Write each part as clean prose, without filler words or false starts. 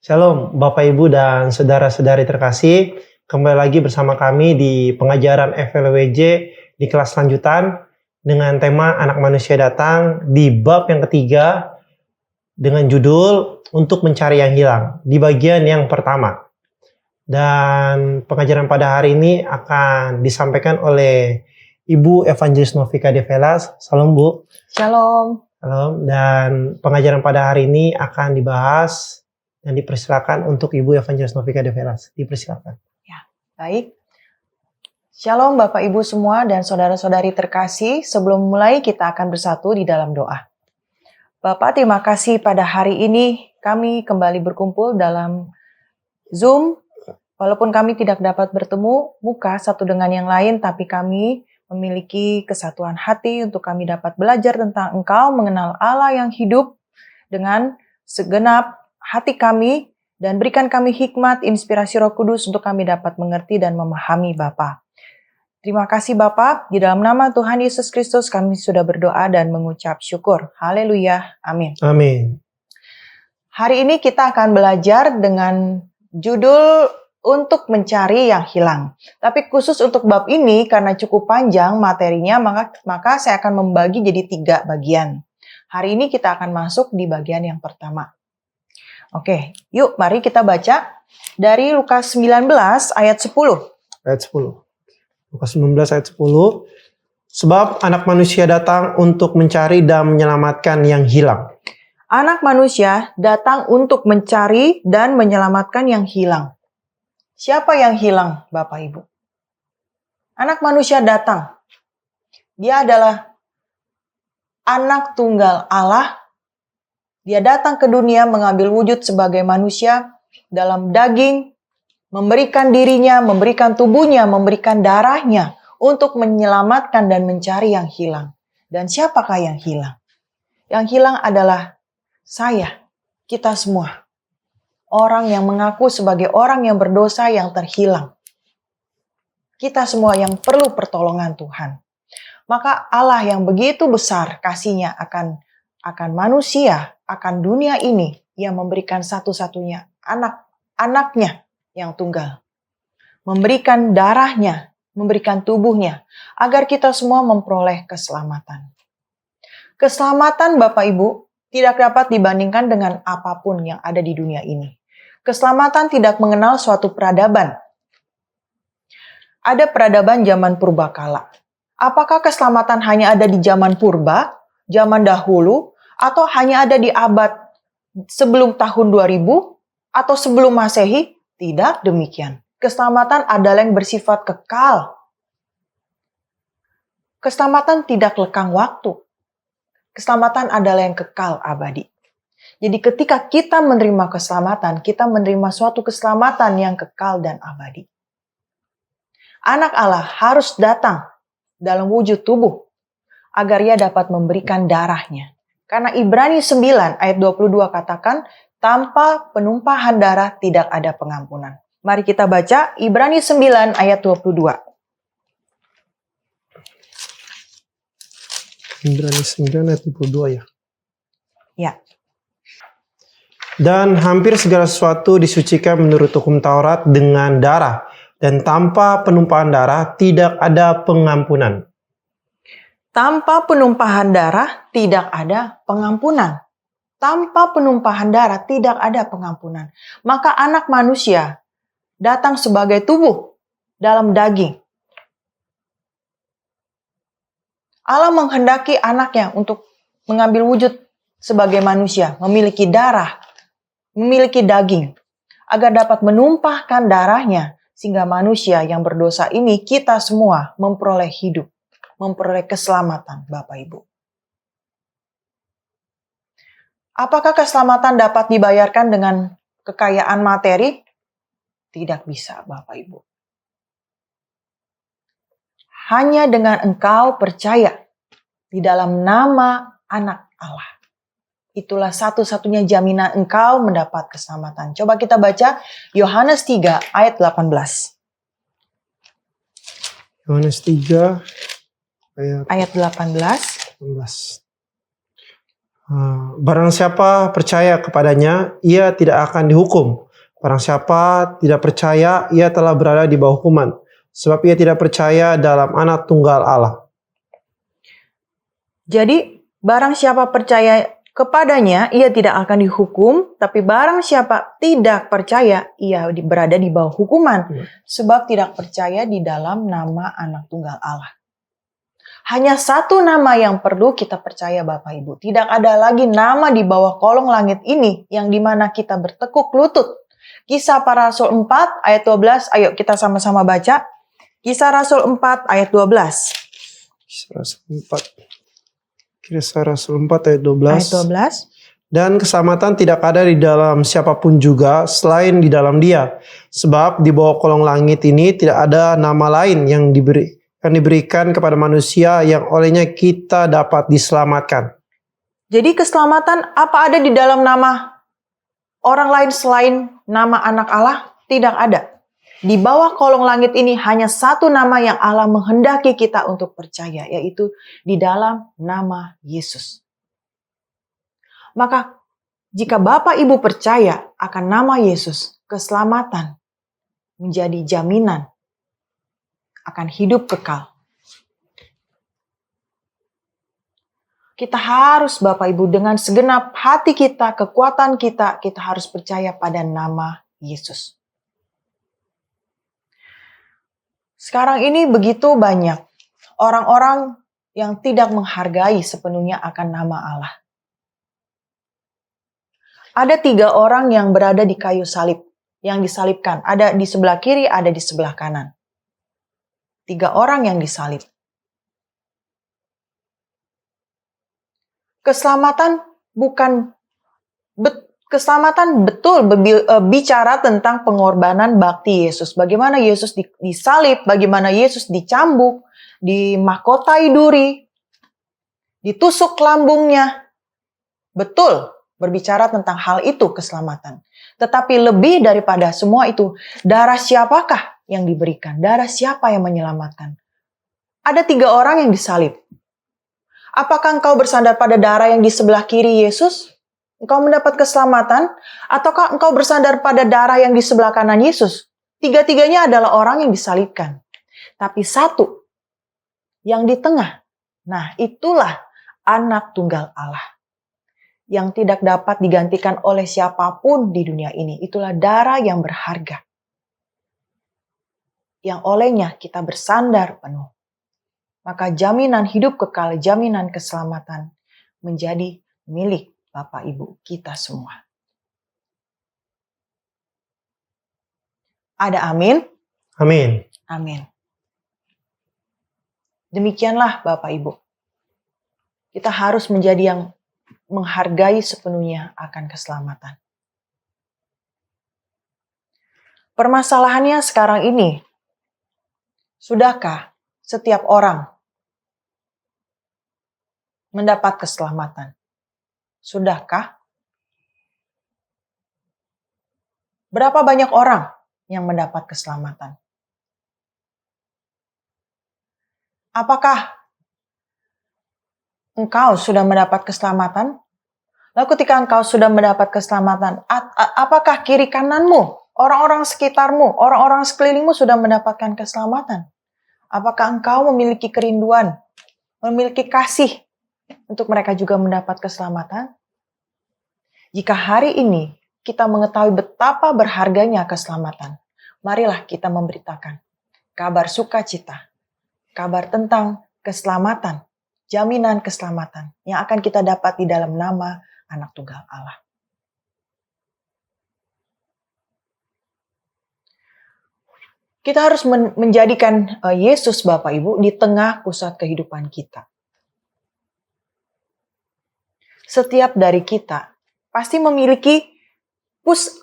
Shalom Bapak Ibu dan Saudara-saudari terkasih. Kembali lagi bersama kami di pengajaran FLWJ di kelas lanjutan dengan tema Anak Manusia Datang di bab yang ketiga dengan judul Untuk Mencari Yang Hilang di bagian yang pertama. Dan pengajaran pada hari ini akan disampaikan oleh Ibu Evangelis Novika de Velas. Salam Bu. Shalom. Salam. Dan pengajaran pada hari ini akan dibahas dan dipersilakan untuk Ibu Evangelis Novika de Velas. Dipersilakan. Ya, baik. Shalom Bapak Ibu semua dan saudara-saudari terkasih. Sebelum mulai kita akan bersatu di dalam doa. Bapak, terima kasih pada hari ini kami kembali berkumpul dalam Zoom. Walaupun kami tidak dapat bertemu muka satu dengan yang lain, tapi kami memiliki kesatuan hati untuk kami dapat belajar tentang Engkau, mengenal Allah yang hidup dengan segenap hati kami, dan berikan kami hikmat, inspirasi Roh Kudus untuk kami dapat mengerti dan memahami Bapa. Terima kasih Bapa, di dalam nama Tuhan Yesus Kristus kami sudah berdoa dan mengucap syukur. Haleluya, amin. Amin. Hari ini kita akan belajar dengan judul Untuk Mencari Yang Hilang. Tapi khusus untuk bab ini, karena cukup panjang materinya, maka saya akan membagi jadi 3 bagian. Hari ini kita akan masuk di bagian yang pertama. Oke, yuk mari kita baca dari Lukas 19 ayat 10. Ayat 10. Lukas 19 ayat 10. Sebab anak manusia datang untuk mencari dan menyelamatkan yang hilang. Anak manusia datang untuk mencari dan menyelamatkan yang hilang. Siapa yang hilang, Bapak Ibu? Anak manusia datang. Dia adalah anak tunggal Allah. Dia datang ke dunia mengambil wujud sebagai manusia dalam daging, memberikan dirinya, memberikan tubuhnya, memberikan darahnya untuk menyelamatkan dan mencari yang hilang. Dan siapakah yang hilang? Yang hilang adalah saya, kita semua. Orang yang mengaku sebagai orang yang berdosa yang terhilang. Kita semua yang perlu pertolongan Tuhan. Maka Allah yang begitu besar kasihnya akan manusia, akan dunia ini, yang memberikan satu-satunya anaknya yang tunggal. Memberikan darahnya, memberikan tubuhnya, agar kita semua memperoleh keselamatan. Keselamatan Bapak Ibu tidak dapat dibandingkan dengan apapun yang ada di dunia ini. Keselamatan tidak mengenal suatu peradaban. Ada peradaban zaman purbakala. Apakah keselamatan hanya ada di zaman purba, zaman dahulu, atau hanya ada di abad sebelum tahun 2000 atau sebelum Masehi? Tidak demikian. Keselamatan adalah yang bersifat kekal. Keselamatan tidak lekang waktu. Keselamatan adalah yang kekal abadi. Jadi ketika kita menerima keselamatan, kita menerima suatu keselamatan yang kekal dan abadi. Anak Allah harus datang dalam wujud tubuh agar ia dapat memberikan darahnya. Karena Ibrani 9 ayat 22 katakan, tanpa penumpahan darah tidak ada pengampunan. Mari kita baca Ibrani 9 ayat 22. Ibrani 9 ayat 22 ya. Ya. Dan hampir segala sesuatu disucikan menurut hukum Taurat dengan darah. Dan tanpa penumpahan darah tidak ada pengampunan. Tanpa penumpahan darah tidak ada pengampunan. Tanpa penumpahan darah tidak ada pengampunan. Maka anak manusia datang sebagai tubuh dalam daging. Allah menghendaki anaknya untuk mengambil wujud sebagai manusia, memiliki darah, memiliki daging, agar dapat menumpahkan darahnya, sehingga manusia yang berdosa ini, kita semua memperoleh hidup, memperoleh keselamatan, Bapak Ibu. Apakah keselamatan dapat dibayarkan dengan kekayaan materi? Tidak bisa, Bapak Ibu. Hanya dengan engkau percaya di dalam nama Anak Allah. Itulah satu-satunya jaminan engkau mendapat keselamatan. Coba kita baca Yohanes 3 ayat 18. Yohanes 3 ayat Ayat 18. 18. Barang siapa percaya kepadanya, ia tidak akan dihukum. Barang siapa tidak percaya, ia telah berada di bawah hukuman, sebab ia tidak percaya dalam Anak Tunggal Allah. Jadi, barang siapa percaya kepadanya, ia tidak akan dihukum, tapi barang siapa tidak percaya, ia berada di bawah hukuman, sebab tidak percaya di dalam nama Anak Tunggal Allah. Hanya satu nama yang perlu kita percaya Bapak Ibu. Tidak ada lagi nama di bawah kolong langit ini yang dimana kita bertekuk lutut. Kisah Para Rasul 4 ayat 12, ayo kita sama-sama baca. Kisah Rasul 4 ayat 12. Kisah Rasul 4 ayat 12. Ayat 12. Dan keselamatan tidak ada di dalam siapapun juga selain di dalam Dia. Sebab di bawah kolong langit ini tidak ada nama lain yang diberikan kepada manusia yang olehnya kita dapat diselamatkan. Jadi keselamatan apa ada di dalam nama orang lain selain nama Anak Allah? Tidak ada. Di bawah kolong langit ini hanya satu nama yang Allah menghendaki kita untuk percaya, yaitu di dalam nama Yesus. Maka jika Bapak Ibu percaya akan nama Yesus, keselamatan menjadi jaminan akan hidup kekal. Kita harus Bapak Ibu dengan segenap hati kita, kekuatan kita harus percaya pada nama Yesus. Sekarang ini begitu banyak orang-orang yang tidak menghargai sepenuhnya akan nama Allah. Ada 3 orang yang berada di kayu salib, yang disalibkan. Ada di sebelah kiri, ada di sebelah kanan. 3 orang yang disalib. Keselamatan keselamatan betul bicara tentang pengorbanan bakti Yesus. Bagaimana Yesus disalib, bagaimana Yesus dicambuk, dimahkotai duri, ditusuk lambungnya. Betul berbicara tentang hal itu keselamatan. Tetapi lebih daripada semua itu, darah siapakah yang diberikan? Darah siapa yang menyelamatkan? Ada 3 orang yang disalib. Apakah engkau bersandar pada darah yang di sebelah kiri Yesus? Engkau mendapat keselamatan? Ataukah engkau bersandar pada darah yang di sebelah kanan Yesus? 3-tiganya adalah orang yang disalibkan. Tapi satu yang di tengah, nah itulah Anak Tunggal Allah. Yang tidak dapat digantikan oleh siapapun di dunia ini. Itulah darah yang berharga. Yang olehnya kita bersandar penuh. Maka jaminan hidup kekal, jaminan keselamatan menjadi milik Bapak Ibu kita semua. Ada amin? Amin. Amin. Demikianlah Bapak Ibu. Kita harus menjadi yang menghargai sepenuhnya akan keselamatan. Permasalahannya sekarang ini, sudahkah setiap orang mendapat keselamatan? Sudahkah? Berapa banyak orang yang mendapat keselamatan? Apakah engkau sudah mendapat keselamatan? Lalu ketika engkau sudah mendapat keselamatan, apakah kiri kananmu, orang-orang sekitarmu, orang-orang sekelilingmu sudah mendapatkan keselamatan? Apakah engkau memiliki kerinduan, memiliki kasih untuk mereka juga mendapat keselamatan? Jika hari ini kita mengetahui betapa berharganya keselamatan, marilah kita memberitakan kabar sukacita, kabar tentang keselamatan, jaminan keselamatan yang akan kita dapat di dalam nama Anak Tunggal Allah. Kita harus menjadikan Yesus Bapak Ibu di tengah pusat kehidupan kita. Setiap dari kita pasti memiliki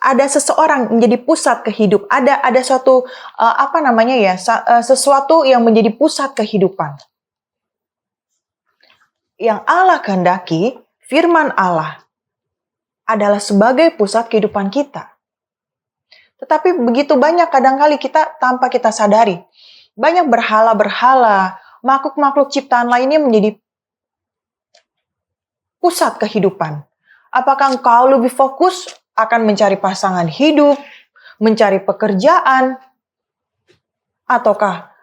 ada seseorang menjadi pusat kehidupan. Ada suatu sesuatu yang menjadi pusat kehidupan. Yang Allah kehendaki, firman Allah adalah sebagai pusat kehidupan kita. Tetapi begitu banyak kadangkali kita tanpa kita sadari, banyak berhala-berhala, makhluk-makhluk ciptaan lainnya menjadi pusat kehidupan? Apakah engkau lebih fokus akan mencari pasangan hidup, mencari pekerjaan, ataukah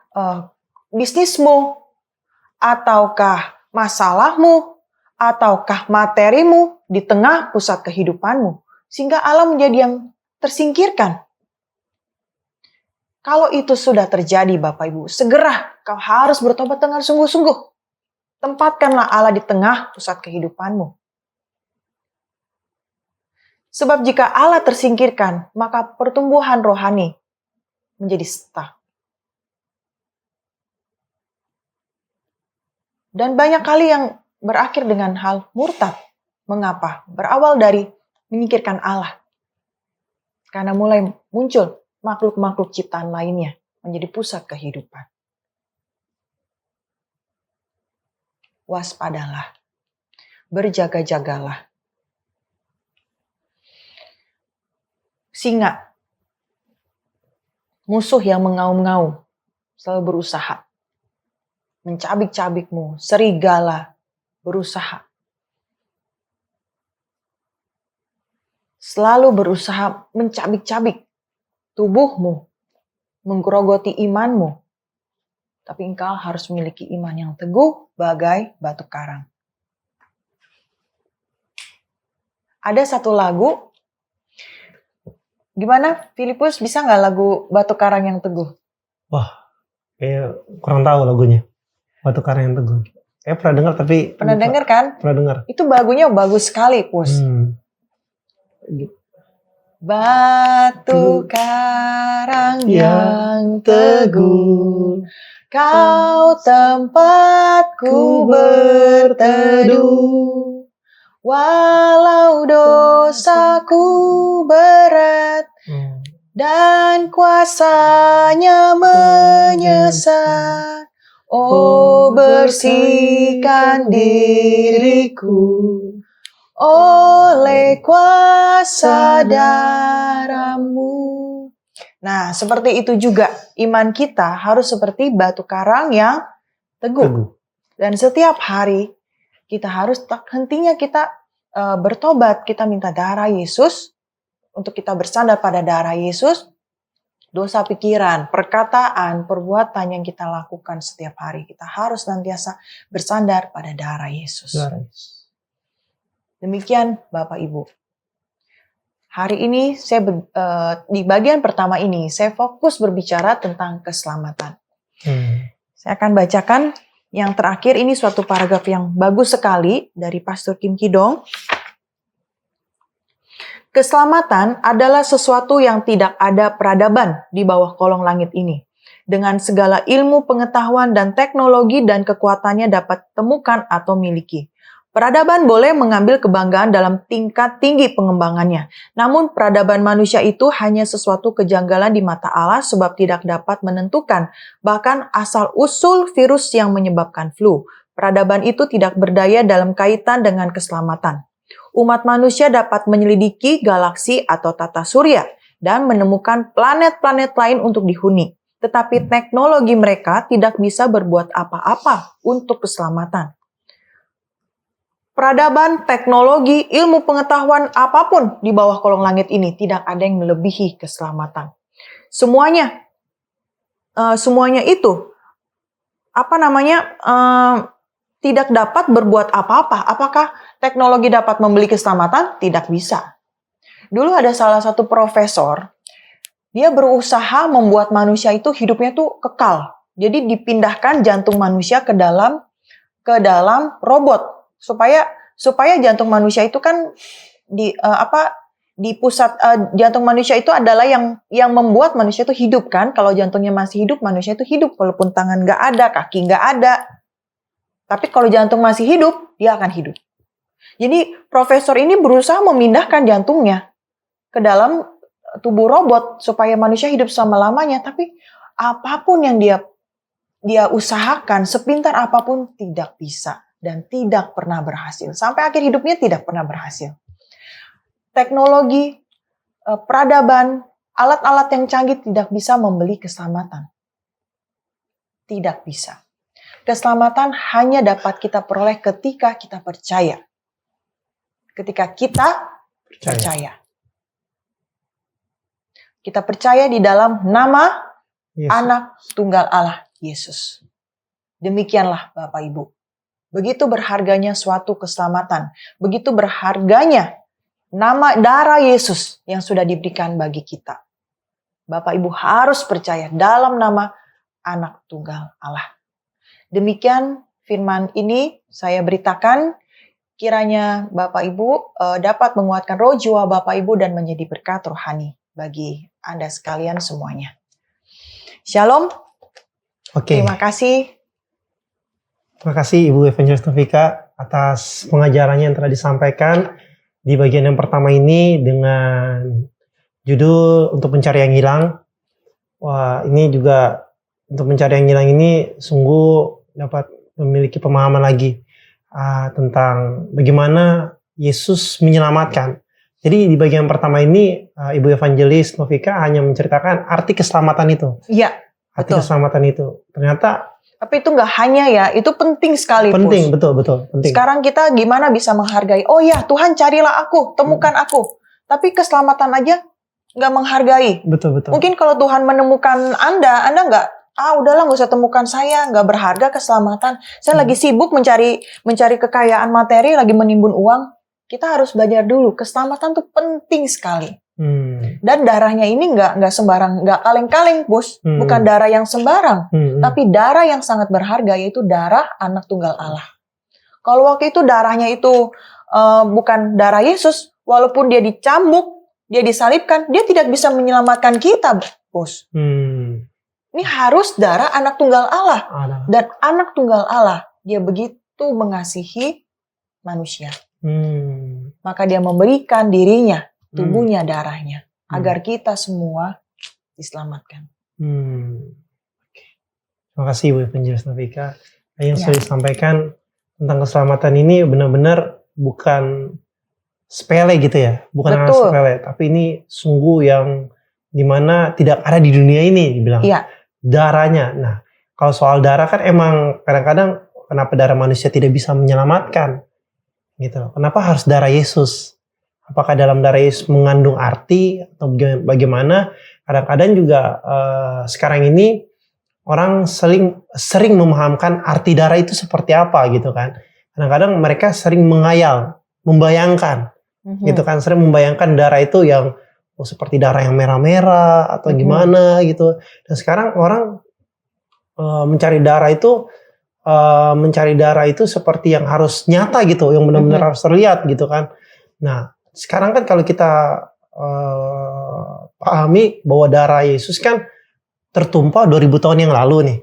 bisnismu, ataukah masalahmu, ataukah materimu di tengah pusat kehidupanmu, sehingga Allah menjadi yang tersingkirkan? Kalau itu sudah terjadi, Bapak Ibu, segera kau harus bertobat dengan sungguh-sungguh. Tempatkanlah Allah di tengah pusat kehidupanmu. Sebab jika Allah tersingkirkan, maka pertumbuhan rohani menjadi stuck. Dan banyak kali yang berakhir dengan hal murtad. Mengapa? Berawal dari menyingkirkan Allah. Karena mulai muncul makhluk-makhluk ciptaan lainnya menjadi pusat kehidupan. Waspadalah. Berjaga-jagalah. Singa, musuh yang mengaum-ngaum, selalu berusaha mencabik-cabikmu. Serigala berusaha, selalu berusaha mencabik-cabik tubuhmu, menggerogoti imanmu. Tapi engkau harus memiliki iman yang teguh bagai batu karang. Ada satu lagu, gimana Filipus, bisa nggak lagu Batu Karang yang Teguh? Wah, kayak kurang tahu lagunya. Batu Karang yang Teguh. Pernah dengar tapi Pernah lupa. dengar kan? Pernah dengar. Itu lagunya bagus sekali, Pus. Batu karang yang teguh, kau tempatku berteduh. Walau dosaku berat dan kuasanya menyesat, oh bersihkan diriku oleh kuasa darah-Mu. Nah, seperti itu juga iman kita harus seperti batu karang yang teguh. Dan setiap hari kita harus hentinya kita bertobat, kita minta darah Yesus untuk kita bersandar pada darah Yesus. Dosa pikiran, perkataan, perbuatan yang kita lakukan setiap hari, kita harus nantiasa bersandar pada darah Yesus. Demikian Bapak Ibu. Hari ini saya di bagian pertama ini saya fokus berbicara tentang keselamatan. Saya akan bacakan yang terakhir, ini suatu paragraf yang bagus sekali dari Pastor Kim Ki-dong. Keselamatan adalah sesuatu yang tidak ada peradaban di bawah kolong langit ini. Dengan segala ilmu, pengetahuan, dan teknologi dan kekuatannya dapat temukan atau miliki. Peradaban boleh mengambil kebanggaan dalam tingkat tinggi pengembangannya. Namun peradaban manusia itu hanya sesuatu kejanggalan di mata Allah sebab tidak dapat menentukan bahkan asal-usul virus yang menyebabkan flu. Peradaban itu tidak berdaya dalam kaitan dengan keselamatan. Umat manusia dapat menyelidiki galaksi atau tata surya dan menemukan planet-planet lain untuk dihuni. Tetapi teknologi mereka tidak bisa berbuat apa-apa untuk keselamatan. Peradaban, teknologi, ilmu pengetahuan apapun di bawah kolong langit ini tidak ada yang melebihi keselamatan. Semuanya itu tidak dapat berbuat apa-apa. Apakah teknologi dapat membeli keselamatan? Tidak bisa. Dulu ada salah satu profesor, dia berusaha membuat manusia itu hidupnya tuh kekal. Jadi dipindahkan jantung manusia ke dalam robot. Supaya jantung manusia itu kan di pusat jantung manusia itu adalah yang membuat manusia itu hidup kan. Kalau jantungnya masih hidup, manusia itu hidup walaupun tangan nggak ada, kaki nggak ada. Tapi kalau jantung masih hidup, dia akan hidup. Jadi profesor ini berusaha memindahkan jantungnya ke dalam tubuh robot supaya manusia hidup selama-lamanya. Tapi apapun yang dia usahakan, sepintar apapun tidak bisa. Dan tidak pernah berhasil. Sampai akhir hidupnya tidak pernah berhasil. Teknologi, peradaban, alat-alat yang canggih tidak bisa membeli keselamatan. Tidak bisa. Keselamatan hanya dapat kita peroleh ketika kita percaya. ketika kita percaya. Kita percaya di dalam nama Yesus. Anak Tunggal Allah, Yesus. Demikianlah Bapak Ibu. Begitu berharganya suatu keselamatan. Begitu berharganya nama darah Yesus yang sudah diberikan bagi kita. Bapak Ibu harus percaya dalam nama Anak Tunggal Allah. Demikian firman ini saya beritakan. Kiranya Bapak Ibu dapat menguatkan roh jiwa Bapak Ibu dan menjadi berkat rohani bagi Anda sekalian semuanya. Shalom. Oke. Terima kasih. Terima kasih Ibu Evangelis Novika atas pengajarannya yang telah disampaikan di bagian yang pertama ini dengan judul untuk mencari yang hilang. Wah, ini juga untuk mencari yang hilang ini sungguh dapat memiliki pemahaman lagi tentang bagaimana Yesus menyelamatkan. Jadi di bagian pertama ini Ibu Evangelis Novika hanya menceritakan arti keselamatan itu. Iya, Arti betul. keselamatan itu. Ternyata Tapi itu nggak hanya ya, itu penting sekali. penting, betul, penting. Sekarang kita gimana bisa menghargai? Oh ya, Tuhan carilah aku, temukan aku. Tapi keselamatan aja nggak menghargai. Betul. Mungkin kalau Tuhan menemukan Anda nggak, udahlah nggak usah temukan saya, nggak berharga keselamatan. Saya lagi sibuk mencari kekayaan materi, lagi menimbun uang. Kita harus belajar dulu, keselamatan tuh penting sekali. Dan darahnya ini nggak sembarang, nggak kaleng-kaleng, Bos. Bukan darah yang sembarang, tapi darah yang sangat berharga, yaitu darah Anak Tunggal Allah. Kalau waktu itu darahnya itu bukan darah Yesus, walaupun dia dicambuk, dia disalibkan, dia tidak bisa menyelamatkan kita, Bos. Ini harus darah Anak Tunggal Allah. Dan Anak Tunggal Allah, dia begitu mengasihi manusia. Maka dia memberikan dirinya, tubuhnya, darahnya, agar kita semua diselamatkan. Terima kasih Ibu Evangelis Novika. Yang sudah disampaikan tentang keselamatan ini benar-benar bukan sepele gitu ya. Bukan hal sepele, tapi ini sungguh yang dimana tidak ada di dunia ini dibilang. Iya. Darahnya. Nah, kalau soal darah kan emang kadang-kadang kenapa darah manusia tidak bisa menyelamatkan? Gitu loh. Kenapa harus darah Yesus? Apakah dalam darah Yesus mengandung arti atau bagaimana? Kadang-kadang juga sekarang ini orang sering memahamkan arti darah itu seperti apa gitu kan. Kadang-kadang mereka sering menghayal, membayangkan gitu kan, sering membayangkan darah itu yang seperti darah yang merah-merah atau gimana gitu. Dan sekarang orang mencari darah itu seperti yang harus nyata gitu, yang benar-benar harus terlihat gitu kan. Nah, sekarang kan kalau kita pahami bahwa darah Yesus kan tertumpah 2000 tahun yang lalu nih.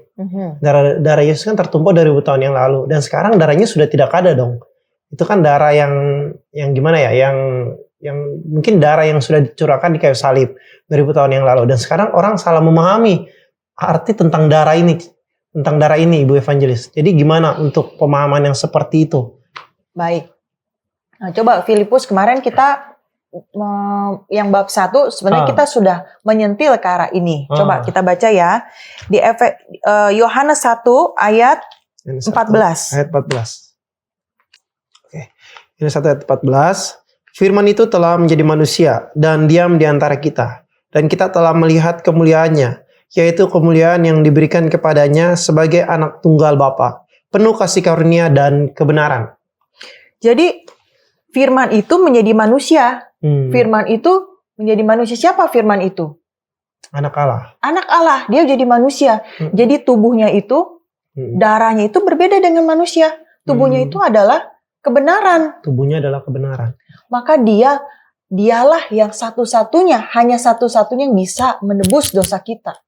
Darah Yesus kan tertumpah 2000 tahun yang lalu, dan sekarang darahnya sudah tidak ada dong. Itu kan darah yang gimana ya, yang mungkin darah yang sudah dicurahkan di kayu salib 2000 tahun yang lalu, dan sekarang orang salah memahami arti tentang darah ini. Tentang darah ini, Ibu Evangelis. Jadi gimana untuk pemahaman yang seperti itu? Baik. Nah, coba Filipus, kemarin kita yang bab 1 sebenarnya kita sudah menyentil ke arah ini. Coba kita baca ya. Di Yohanes 1 ayat 14. Ayat 14. Oke. Yohanes 1 ayat 14. Firman itu telah menjadi manusia dan diam di antara kita. Dan kita telah melihat kemuliaannya, yaitu kemuliaan yang diberikan kepadanya sebagai anak tunggal Bapa, penuh kasih karunia dan kebenaran. Jadi firman itu menjadi manusia. Firman itu menjadi manusia. Siapa firman itu? Anak Allah. Anak Allah, dia jadi manusia. Jadi tubuhnya itu, darahnya itu berbeda dengan manusia. Tubuhnya itu adalah kebenaran. Tubuhnya adalah kebenaran. Maka dialah yang satu-satunya, hanya satu-satunya yang bisa menebus dosa kita.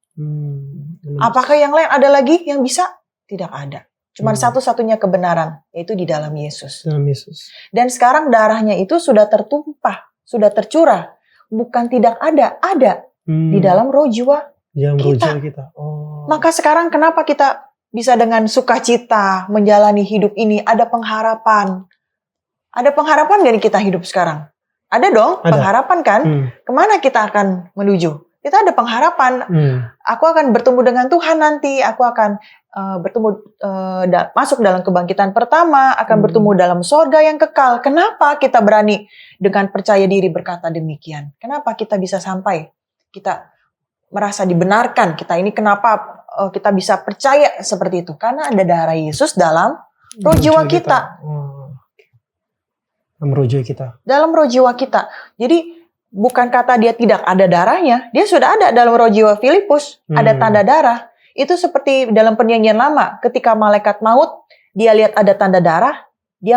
Apakah yang lain ada lagi yang bisa? Tidak ada. Cuma satu-satunya kebenaran, yaitu di dalam Yesus. Dalam Yesus. Dan sekarang darahnya itu sudah tertumpah, sudah tercurah. Bukan tidak ada, ada di dalam roh jiwa kita. Maka sekarang kenapa kita bisa dengan sukacita menjalani hidup ini? Ada pengharapan. Ada pengharapan gak nih kita hidup sekarang? Ada dong, pengharapan kan? Kemana kita akan menuju? Kita ada pengharapan. Aku akan bertemu dengan Tuhan nanti. Aku akan masuk dalam kebangkitan pertama, akan bertemu dalam sorga yang kekal. Kenapa kita berani dengan percaya diri berkata demikian? Kenapa kita bisa sampai? Kita merasa dibenarkan. Kita ini kenapa kita bisa percaya seperti itu? Karena ada darah Yesus dalam roh jiwa kita. Dalam roh jiwa kita. Dalam roh jiwa kita. Jadi bukan kata dia tidak ada darahnya, dia sudah ada dalam roh jiwa Filipus, ada tanda darah. Itu seperti dalam perjanjian lama, ketika malaikat maut, dia lihat ada tanda darah, dia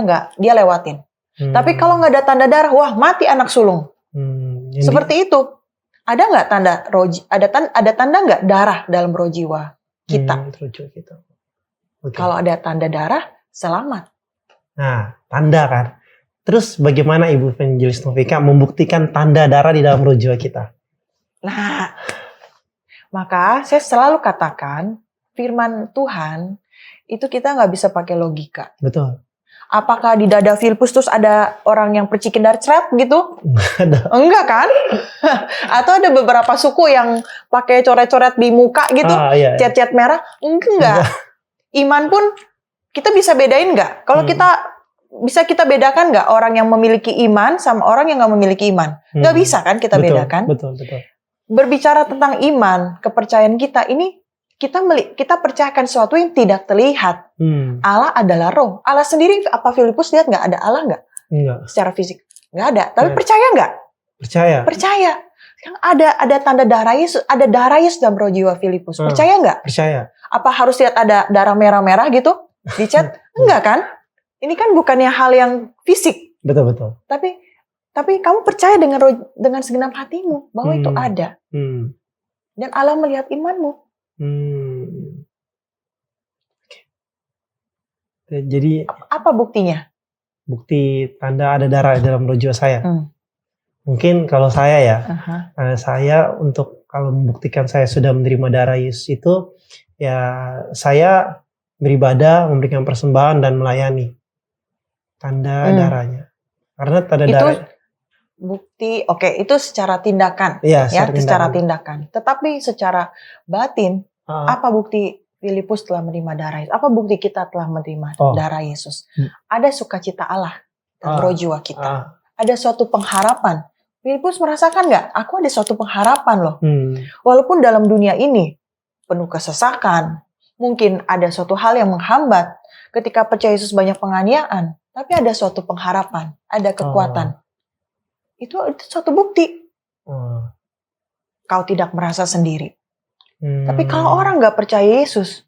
lewatin. Tapi kalau nggak ada tanda darah, wah mati anak sulung. Seperti itu. Ada nggak tanda ada tanda nggak darah dalam roh jiwa kita? Okay. Kalau ada tanda darah, selamat. Nah, tanda kan. Terus bagaimana Ibu Evangelis Novika membuktikan tanda darah di dalam roh jiwa kita? Nah, maka saya selalu katakan firman Tuhan itu kita nggak bisa pakai logika. Betul. Apakah di dada Filipus terus ada orang yang percikin dari trap gitu? Ada. Enggak kan? Atau ada beberapa suku yang pakai coret-coret di muka gitu, Iya. cat-cat merah? Enggak. Iman pun kita bisa bedain nggak? Kalau bisa kita bedakan nggak orang yang memiliki iman sama orang yang nggak memiliki iman? Nggak bisa kan kita bedakan? Betul. Berbicara tentang iman, kepercayaan kita ini kita percayakan sesuatu yang tidak terlihat. Allah adalah roh. Allah sendiri, apa Filipus lihat nggak ada Allah nggak? Enggak. Secara fisik nggak ada. Tapi percaya nggak? Percaya. Yang ada tanda darah Yesus, ada darah Yesus dalam roh jiwa Filipus. Percaya nggak? Percaya. Apa harus lihat ada darah merah-merah gitu di chat? Enggak kan? Ini kan bukannya hal yang fisik. Betul. Tapi kamu percaya dengan segenap hatimu bahwa itu ada. Dan Allah melihat imanmu. Jadi apa buktinya? Bukti tanda ada darah dalam roh jiwa saya. Mungkin kalau saya saya untuk kalau membuktikan saya sudah menerima darah Yesus itu ya saya beribadah, memberikan persembahan dan melayani. Tanda darahnya. Karena tanda darah bukti, itu secara tindakan. Iya, secara tindakan. Tetapi secara batin, apa bukti Filipus telah menerima darah Yesus? Apa bukti kita telah menerima darah Yesus? Ada sukacita Allah dalam roh jiwa kita. Ada suatu pengharapan. Filipus merasakan nggak? Aku ada suatu pengharapan loh. Walaupun dalam dunia ini penuh kesesakan, mungkin ada suatu hal yang menghambat. Ketika percaya Yesus banyak penganiayaan, tapi ada suatu pengharapan, ada kekuatan. Itu suatu bukti. Kau tidak merasa sendiri. Tapi kalau orang nggak percaya Yesus,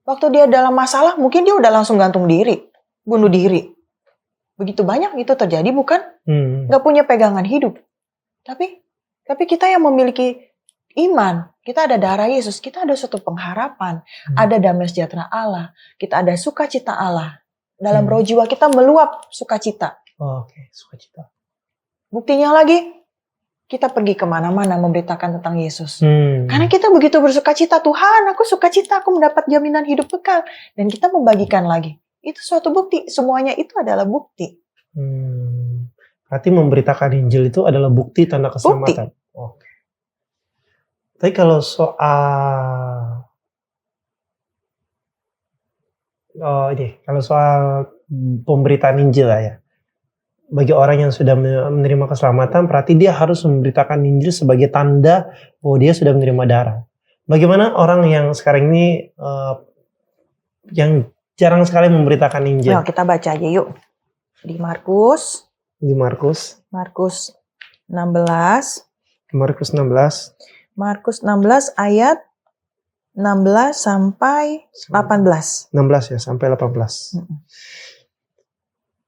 waktu dia dalam masalah, mungkin dia udah langsung gantung diri, bunuh diri. Begitu banyak itu terjadi, bukan? Nggak punya pegangan hidup. Tapi kita yang memiliki iman, kita ada darah Yesus, kita ada suatu pengharapan, ada damai sejahtera Allah, kita ada sukacita Allah. Dalam roh jiwa kita meluap sukacita. Sukacita. Buktinya lagi, kita pergi kemana-mana memberitakan tentang Yesus. Karena kita begitu bersukacita, Tuhan aku sukacita, aku mendapat jaminan hidup kekal. Dan kita membagikan lagi. Itu suatu bukti, semuanya itu adalah bukti. Berarti memberitakan Injil itu adalah bukti tanda keselamatan. Oke. Tapi kalau soal pemberitaan Injil lah ya. Bagi orang yang sudah menerima keselamatan, berarti dia harus memberitakan Injil sebagai tanda bahwa dia sudah menerima darah. Bagaimana orang yang sekarang ini yang jarang sekali memberitakan Injil? Kita baca aja yuk. Di Markus 16. Markus 16 ayat 16 sampai 18. 16 ya, sampai 18.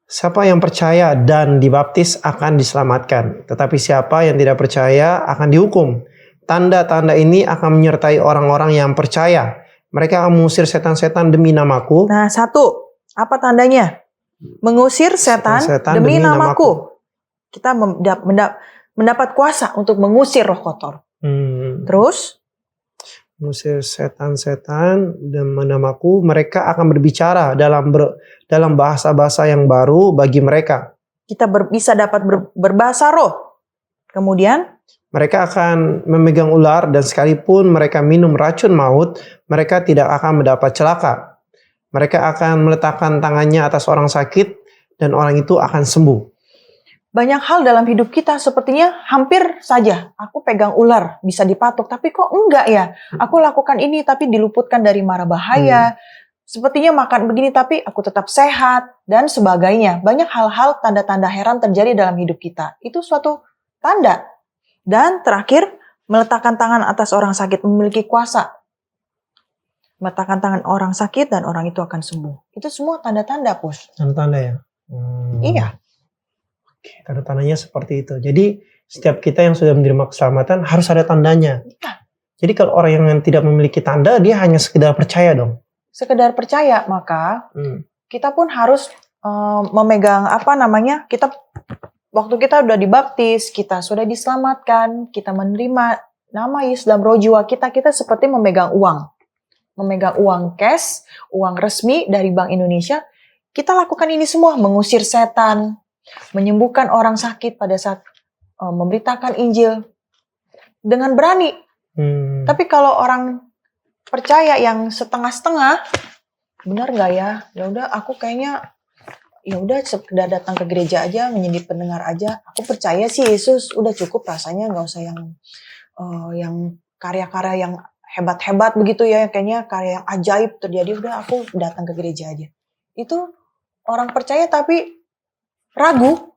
Siapa yang percaya dan dibaptis akan diselamatkan, tetapi siapa yang tidak percaya akan dihukum. Tanda-tanda ini akan menyertai orang-orang yang percaya. Mereka akan mengusir setan-setan demi namaku. Nah, satu, apa tandanya? Mengusir setan demi namaku. Kita mendapat kuasa untuk mengusir roh kotor. Terus? Mengusir setan-setan demi namaku. Mereka akan berbicara dalam bahasa-bahasa yang baru bagi mereka. Kita bisa dapat berbahasa roh. Kemudian? Mereka akan memegang ular dan sekalipun mereka minum racun maut, mereka tidak akan mendapat celaka. Mereka akan meletakkan tangannya atas orang sakit dan orang itu akan sembuh. Banyak hal dalam hidup kita sepertinya hampir saja aku pegang ular bisa dipatok, tapi kok enggak ya? Aku lakukan ini tapi diluputkan dari mara bahaya. Sepertinya makan begini tapi aku tetap sehat dan sebagainya. Banyak hal-hal tanda-tanda heran terjadi dalam hidup kita. Itu suatu tanda. Dan terakhir, meletakkan tangan atas orang sakit memiliki kuasa. Meletakkan tangan orang sakit dan orang itu akan sembuh. Itu semua tanda-tanda, Pus. Tanda-tanda ya? Iya. Oke, tanda-tandanya seperti itu. Jadi setiap kita yang sudah menerima keselamatan harus ada tandanya. Iya. Jadi kalau orang yang tidak memiliki tanda, dia hanya sekedar percaya dong. Sekedar percaya, maka kita pun harus memegang kita waktu kita udah dibaptis, kita sudah diselamatkan, kita menerima nama Yesus dalam roh jiwa kita seperti memegang uang. Memegang uang cash, uang resmi dari Bank Indonesia. Kita lakukan ini semua, mengusir setan, menyembuhkan orang sakit pada saat memberitakan Injil dengan berani. Tapi kalau orang percaya yang setengah-setengah, benar nggak ya? Ya udah, aku kayaknya ya udah sekedar datang ke gereja aja, menjadi pendengar aja. Aku percaya sih Yesus, udah cukup rasanya, nggak usah yang karya-karya yang hebat-hebat begitu ya, kayaknya karya yang ajaib terjadi. Udah aku datang ke gereja aja. Itu orang percaya tapi ragu.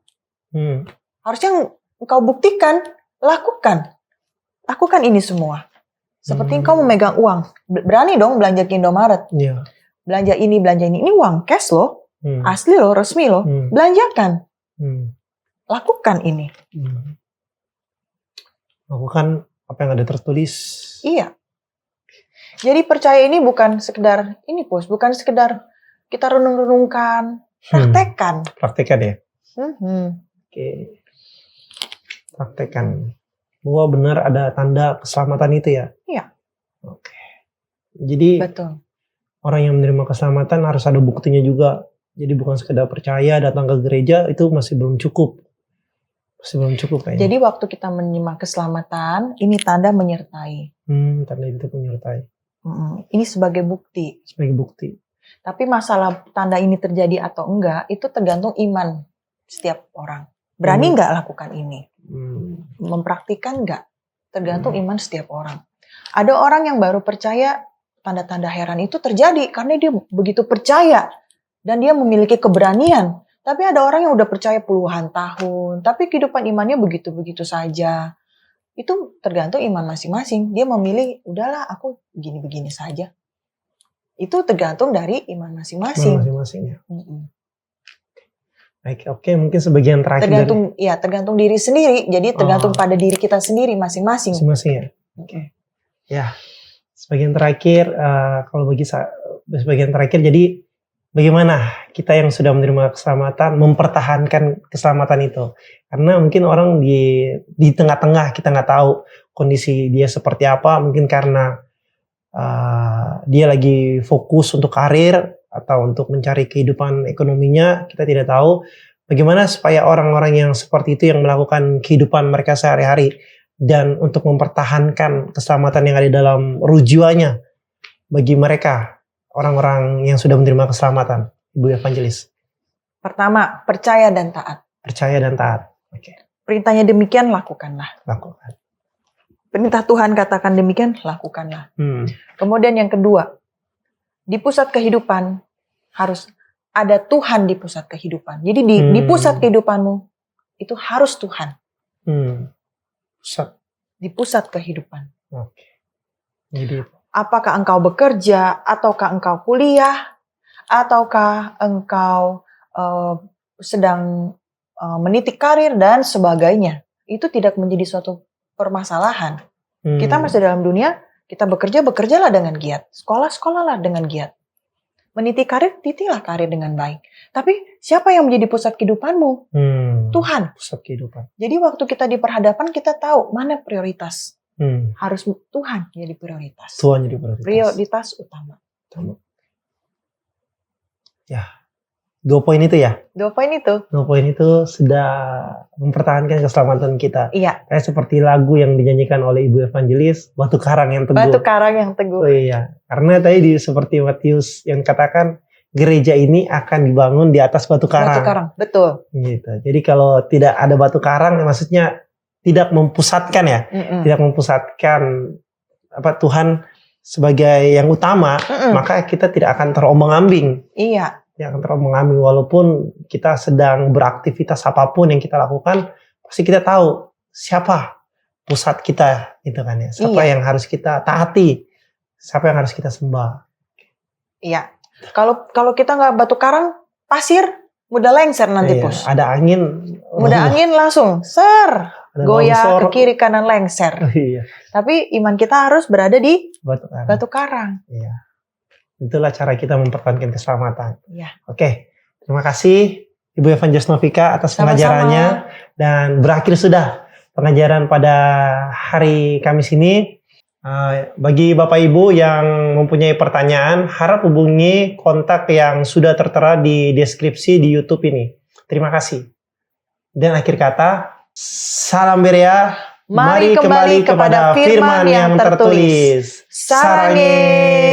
Harusnya engkau buktikan, lakukan ini semua. Seperti engkau memegang uang, berani dong belanja ke Indomaret. Iya. Belanja ini, ini uang cash loh. Asli loh, resmi loh. Belanjakan. Lakukan ini. Lakukan apa yang ada tertulis. Iya. Jadi percaya ini bukan sekedar ini, Pus. Bukan sekedar kita renung-renungkan. Praktekkan. Praktekkan ya? Oke. Praktekkan. Bahwa benar ada tanda keselamatan itu ya? Iya. Oke. Jadi betul. Orang yang menerima keselamatan harus ada buktinya juga. Jadi bukan sekedar percaya datang ke gereja itu masih belum cukup. Masih belum cukup kayaknya. Jadi waktu kita menerima keselamatan, ini tanda menyertai. Tanda itu menyertai. Ini sebagai bukti. Sebagai bukti. Tapi masalah tanda ini terjadi atau enggak, itu tergantung iman setiap orang. Berani nggak lakukan ini? Mempraktikkan nggak? Tergantung iman setiap orang. Ada orang yang baru percaya, tanda-tanda heran itu terjadi karena dia begitu percaya dan dia memiliki keberanian. Tapi ada orang yang udah percaya puluhan tahun, tapi kehidupan imannya begitu-begitu saja. Itu tergantung iman masing-masing. Dia memilih, udahlah aku begini-begini saja. Itu tergantung dari iman masing-masing. Iman masing-masing ya. Baik, oke, mungkin sebagian terakhir tergantung diri sendiri. Jadi tergantung pada diri kita sendiri masing-masing. Masing-masing ya. Oke. Ya. Sebagian terakhir, sebagian terakhir, jadi bagaimana kita yang sudah menerima keselamatan mempertahankan keselamatan itu? Karena mungkin orang di tengah-tengah kita nggak tahu kondisi dia seperti apa. Mungkin karena dia lagi fokus untuk karir atau untuk mencari kehidupan ekonominya, kita tidak tahu. Bagaimana supaya orang-orang yang seperti itu yang melakukan kehidupan mereka sehari-hari dan untuk mempertahankan keselamatan yang ada dalam rujuannya bagi mereka, orang-orang yang sudah menerima keselamatan, Ibu Evangelis. Pertama, percaya dan taat. Percaya dan taat. Oke. Perintahnya demikian, lakukanlah. Lakukan. Perintah Tuhan katakan demikian, lakukanlah. Kemudian yang kedua, di pusat kehidupan harus ada Tuhan di pusat kehidupan. Jadi di pusat kehidupanmu itu harus Tuhan. Di pusat kehidupan. Oke. Jadi apakah engkau bekerja, ataukah engkau kuliah, ataukah engkau sedang meniti karir dan sebagainya. Itu tidak menjadi suatu permasalahan. Kita masih dalam dunia, kita bekerjalah dengan giat. Sekolahlah dengan giat. Meniti karir, titilah karir dengan baik. Tapi siapa yang menjadi pusat kehidupanmu? Tuhan. Pusat kehidupan. Jadi waktu kita di perhadapan, kita tahu mana prioritas. Harus Tuhan jadi prioritas. Tuhan jadi prioritas. Prioritas utama. Ya. 2 poin itu ya. 2 poin itu. 2 poin itu sudah mempertahankan keselamatan kita. Iya, Kayak seperti lagu yang dinyanyikan oleh Ibu Evangelis, batu karang yang teguh. batu karang yang teguh. Oh iya, karena tadi seperti Matius yang katakan gereja ini akan dibangun di atas batu karang. Batu karang, betul. Gitu. Jadi kalau tidak ada batu karang, maksudnya tidak mempusatkan ya, tidak mempusatkan Tuhan sebagai yang utama, maka kita tidak akan terombang-ambing. Iya. Yang akan terombang-ambing walaupun kita sedang beraktivitas apapun yang kita lakukan, pasti kita tahu siapa pusat kita, gitu kan ya. Siapa yang harus kita taati, siapa yang harus kita sembah. Iya. Kalau kita nggak batu karang, pasir mudah lengser nanti, Pus. Ada angin, mudah angin langsung goyah ke kiri kanan lengser. Iya. Tapi iman kita harus berada di batu karang. Iya. Itulah cara kita mempertahankan keselamatan. Iya. Oke, terima kasih Ibu Evangelis Novika atas pengajarannya. Dan berakhir sudah pengajaran pada hari Kamis ini. Bagi Bapak Ibu yang mempunyai pertanyaan, harap hubungi kontak yang sudah tertera di deskripsi di YouTube ini. Terima kasih. Dan akhir kata, salam Berea. Mari kembali kepada firman yang tertulis. Sarange.